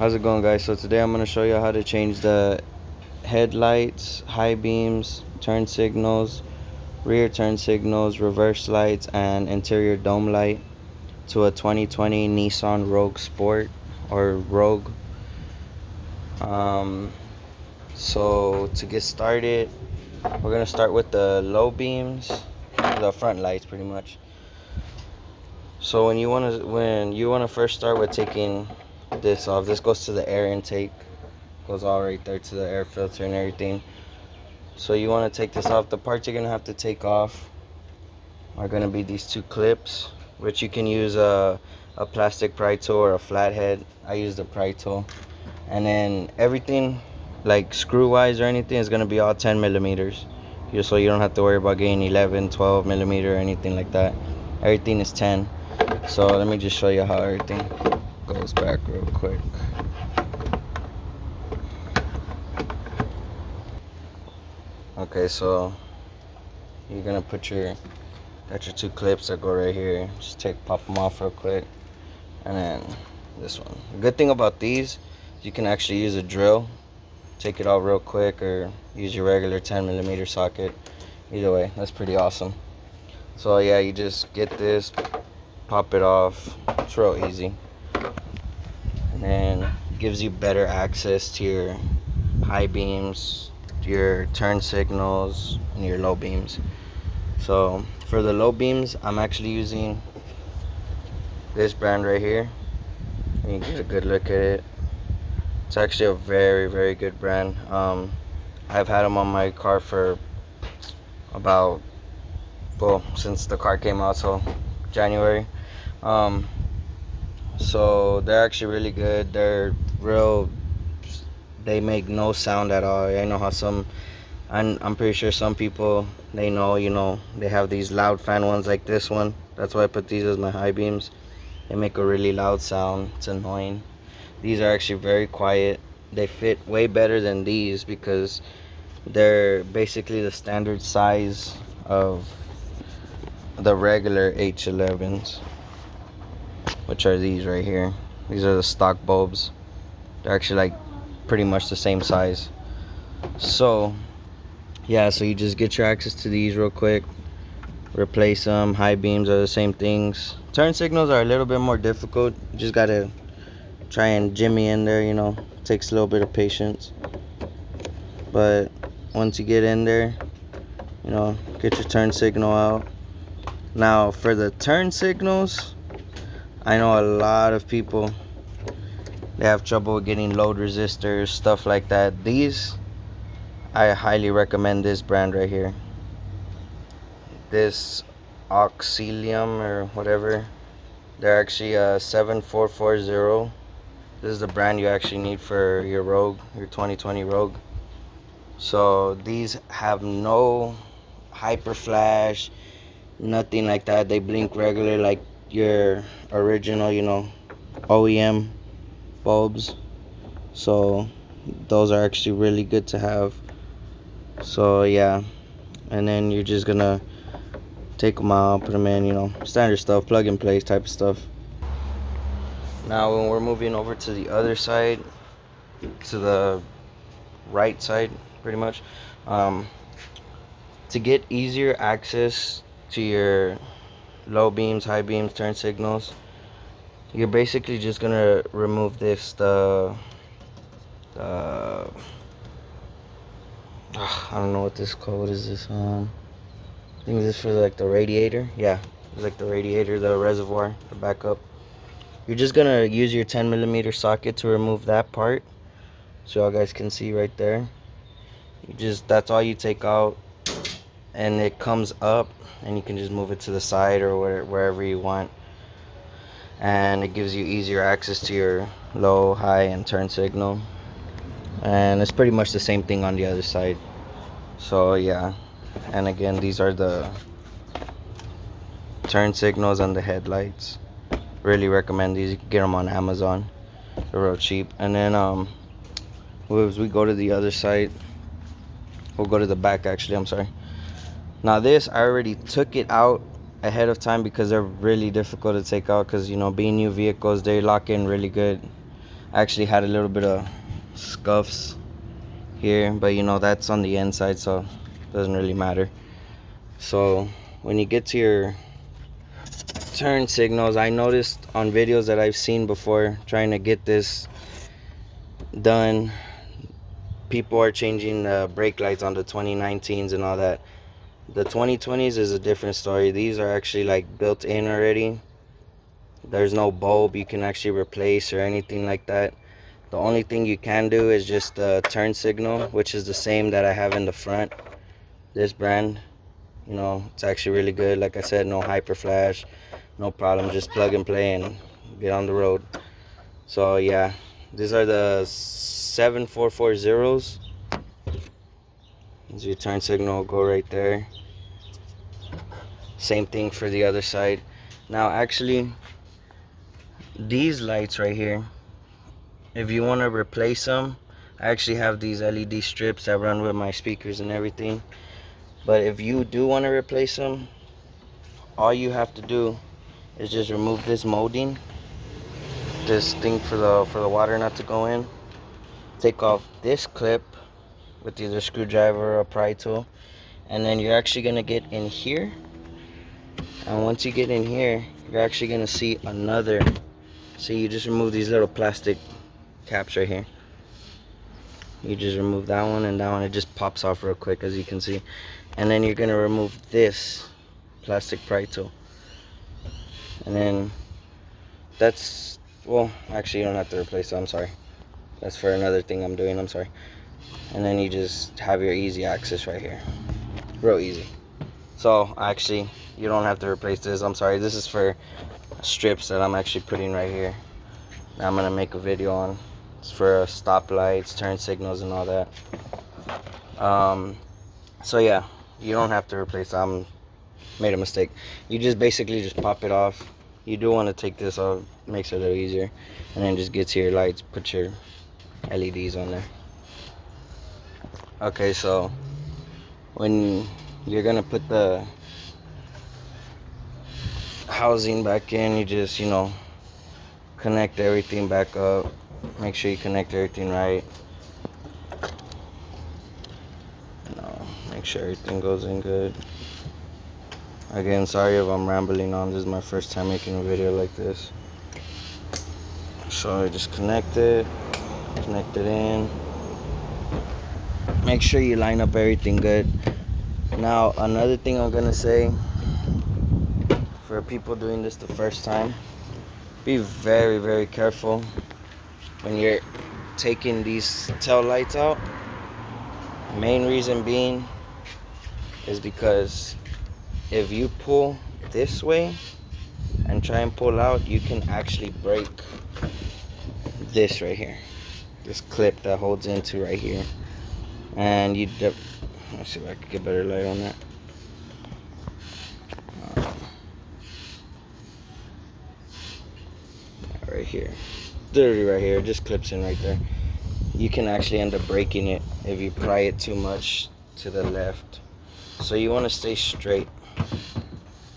How's it going, guys? So today I'm going to show you how to change the headlights, high beams, turn signals, rear turn signals, reverse lights, and interior dome light to a 2020 Nissan Rogue Sport or Rogue. um, so to get started, we're going to start with the low beams, the front lights pretty much. So when you want to first start with taking this off, this goes to the air intake, goes all right there to the air filter and everything. So you want to take this off. The parts you're gonna have to take off are gonna be these two clips, which you can use a plastic pry tool or a flathead. I use the pry tool. And then everything, like screw wise or anything, is gonna be all 10 millimeters, just so you don't have to worry about getting 11, 12 millimeter or anything like that. Everything is 10. So let me just show you how everything goes back real quick. Okay, so you're gonna got your two clips that go right here. Just pop them off real quick, and then this one. The good thing about these, you can actually use a drill, take it out real quick, or use your regular 10 millimeter socket. Either way, that's pretty awesome. So yeah, you just get this, pop it off. It's real easy, and then gives you better access to your high beams, your turn signals, and your low beams. So for the low beams, I'm actually using this brand right here. You can get a good look at it. It's actually a very good brand. I've had them on my car for about, well, since the car came out, so January. So they're actually really good. They make no sound at all. I know how I'm pretty sure some people, they know, they have these loud fan ones like this one. That's why I put these as my high beams. They make a really loud sound. It's annoying. These are actually very quiet. They fit way better than these because they're basically the standard size of the regular H11s, which are these right here. These are the stock bulbs. They're actually like pretty much the same size. So yeah, so you just get your access to these real quick, replace them. High beams are the same things. Turn signals are a little bit more difficult. You just gotta try and jimmy in there, it takes a little bit of patience. But once you get in there, get your turn signal out. Now for the turn signals, I know a lot of people, they have trouble getting load resistors, stuff like that. I highly recommend this brand right here. This Auxilium or whatever. They're actually 7440. This is the brand you actually need for your Rogue, your 2020 Rogue. So these have no hyper flash, nothing like that. They blink regular like your original, OEM bulbs. So those are actually really good to have. So yeah, and then you're just gonna take them out, put them in, standard stuff, plug and play type of stuff. Now when we're moving over to the other side, to the right side pretty much, to get easier access to your low beams, high beams, turn signals, you're basically just gonna remove this, I don't know what this called. What is this? I think this is for like the radiator. Yeah, it's like the radiator, the reservoir, the backup. You're just gonna use your 10 millimeter socket to remove that part, so y'all guys can see right there. That's all you take out, and it comes up, and you can just move it to the side or wherever you want, and it gives you easier access to your low, high, and turn signal. And it's pretty much the same thing on the other side. So yeah, and again, these are the turn signals and the headlights. Really recommend these. You can get them on Amazon. They're real cheap. And then as we go to the other side, we'll go to the back actually, I'm sorry. Now this, I already took it out ahead of time because they're really difficult to take out, because being new vehicles, they lock in really good. I actually had a little bit of scuffs here, but you know, that's on the inside, so it doesn't really matter. So when you get to your turn signals, I noticed on videos that I've seen before trying to get this done, people are changing the brake lights on the 2019s and all that. The 2020s is a different story. These are actually like built in already. There's no bulb you can actually replace or anything like that. The only thing you can do is just the turn signal, which is the same that I have in the front. This brand, you know, it's actually really good. Like I said, no hyper flash, no problem. Just plug and play and get on the road. So yeah, these are the 7440s. As your turn signal, go right there. Same thing for the other side. Now actually, these lights right here, if you want to replace them, I actually have these LED strips that run with my speakers and everything. But if you do want to replace them, all you have to do is just remove this molding, this thing for the water not to go in. Take off this clip with either a screwdriver or a pry tool, and then you're actually gonna get in here. And once you get in here, you're actually gonna see another. See, you just remove these little plastic caps right here. You just remove that one and that one. It just pops off real quick, as you can see. And then you're gonna remove this plastic pry tool. And then that's, well, actually you don't have to replace it, I'm sorry. That's for another thing I'm doing, I'm sorry. And then you just have your easy access right here. Real easy. So actually, you don't have to replace this, I'm sorry. This is for strips that I'm actually putting right here. Now I'm gonna make a video on. It's for stoplights, turn signals, and all that. So yeah, you don't have to replace it. Made a mistake. You just basically just pop it off. You do want to take this off, makes it a little easier, and then just get to your lights, put your LEDs on there. Okay, so when you're gonna put the housing back in, you just, you know, connect everything back up. Make sure you connect everything right. Make sure everything goes in good. Again, sorry if I'm rambling on. This is my first time making a video like this. So I just connect it in. Make sure you line up everything good. Now, another thing I'm gonna say for people doing this the first time, be very, very careful when you're taking these tail lights out. Main reason being is because if you pull this way and try and pull out, you can actually break this right here, this clip that holds into right here. And let's see if I can get better light on that. Right here, literally right here, it just clips in right there. You can actually end up breaking it if you pry it too much to the left. So you want to stay straight.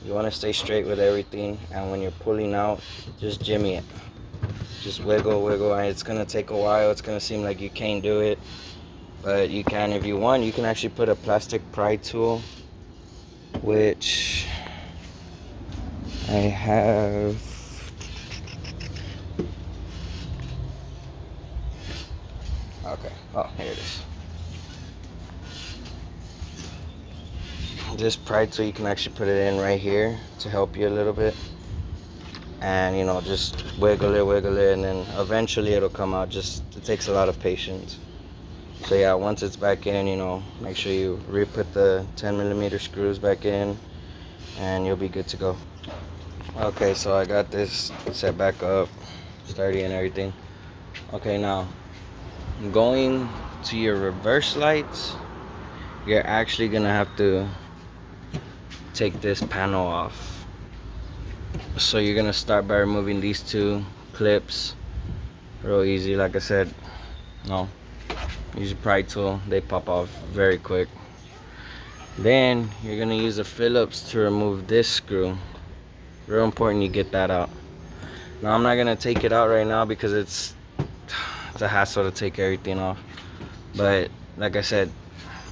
You want to stay straight with everything, and when you're pulling out, just jimmy it. Just wiggle, and it's going to take a while. It's going to seem like you can't do it, but you can if you want. You can actually put a plastic pry tool, which I have. Okay, oh, here it is. This pry tool, you can actually put it in right here to help you a little bit. And, you know, just wiggle it, and then eventually it'll come out. Just, it takes a lot of patience. So yeah, once it's back in, you know, make sure you re-put the 10mm screws back in, and you'll be good to go. Okay, so I got this set back up, sturdy and everything. Okay, now going to your reverse lights, you're actually gonna have to take this panel off. So you're gonna start by removing these two clips. Real easy, like I said. No, use a pry tool, they pop off very quick. Then you're gonna use a Phillips to remove this screw. Real important you get that out. Now I'm not gonna take it out right now because it's it's a hassle to take everything off. But like I said,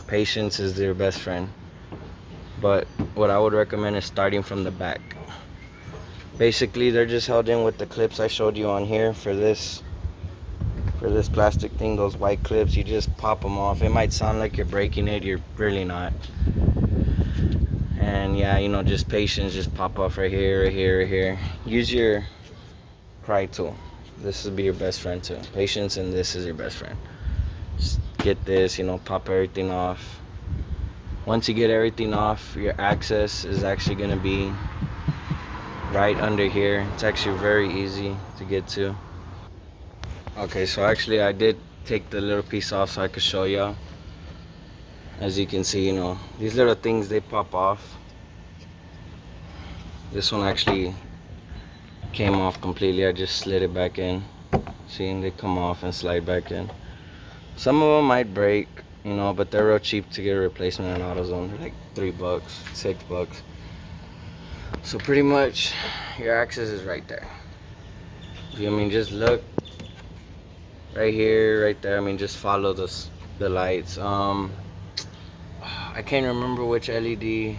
patience is your best friend. But what I would recommend is starting from the back. Basically, they're just held in with the clips I showed you on here for this plastic thing, those white clips. You just pop them off. It might sound like you're breaking it, you're really not. And yeah, you know, just patience, just pop off right here, right here, right here. Use your pry tool. This will be your best friend too. Patience, and this is your best friend. Just get this, you know, pop everything off. Once you get everything off, your access is actually going to be right under here. It's actually very easy to get to. Okay, so actually I did take the little piece off so I could show y'all. As you can see, you know, these little things, they pop off. This one actually came off completely. I just slid it back in. See, they come off and slide back in. Some of them might break, you know, but they're real cheap to get a replacement in AutoZone. They're like $3, $6. So pretty much your access is right there. I mean, just look right here, right there. I mean, just follow the lights. I can't remember which LED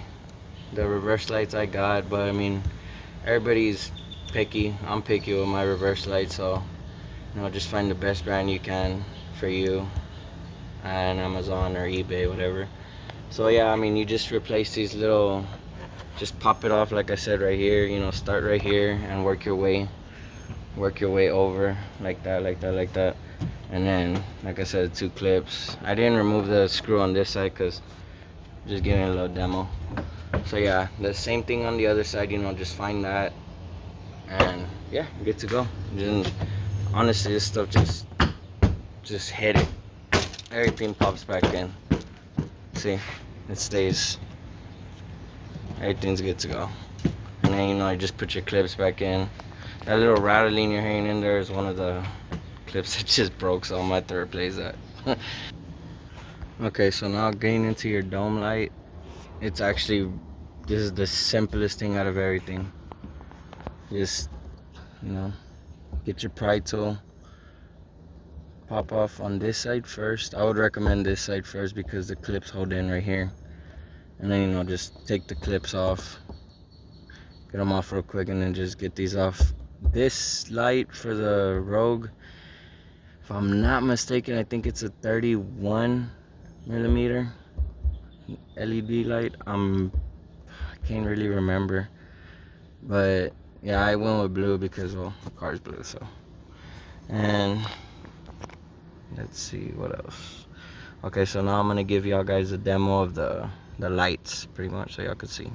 the reverse lights I got, but I mean, everybody's picky. I'm picky with my reverse lights, so you know, just find the best brand you can for you on Amazon or eBay, whatever. So yeah, I mean, you just replace these little, just pop it off like I said right here, you know, start right here and work your way over like that, like that, like that. And then, like I said, 2 clips. I didn't remove the screw on this side because just giving a little demo. So yeah, the same thing on the other side, you know, just find that, and yeah, good to go. Then honestly, this stuff just hit it. Everything pops back in. See, it stays. Everything's good to go. And then, you know, you just put your clips back in. That little rattling you're hearing in there is one of the clips that just broke, so I'm gonna have to replace that. Okay, so now getting into your dome light, it's actually, this is the simplest thing out of everything. Just, you know, get your pry tool, pop off on this side first. I would recommend this side first because the clips hold in right here. And then, you know, just take the clips off, get them off real quick, and then just get these off. This light for the Rogue, if I'm not mistaken, I think it's a 31 millimeter LED light. I can't really remember, but yeah, I went with blue because, well, the car's blue. So, and let's see what else. Okay, so now I'm gonna give y'all guys a demo of the lights, pretty much, so y'all can see.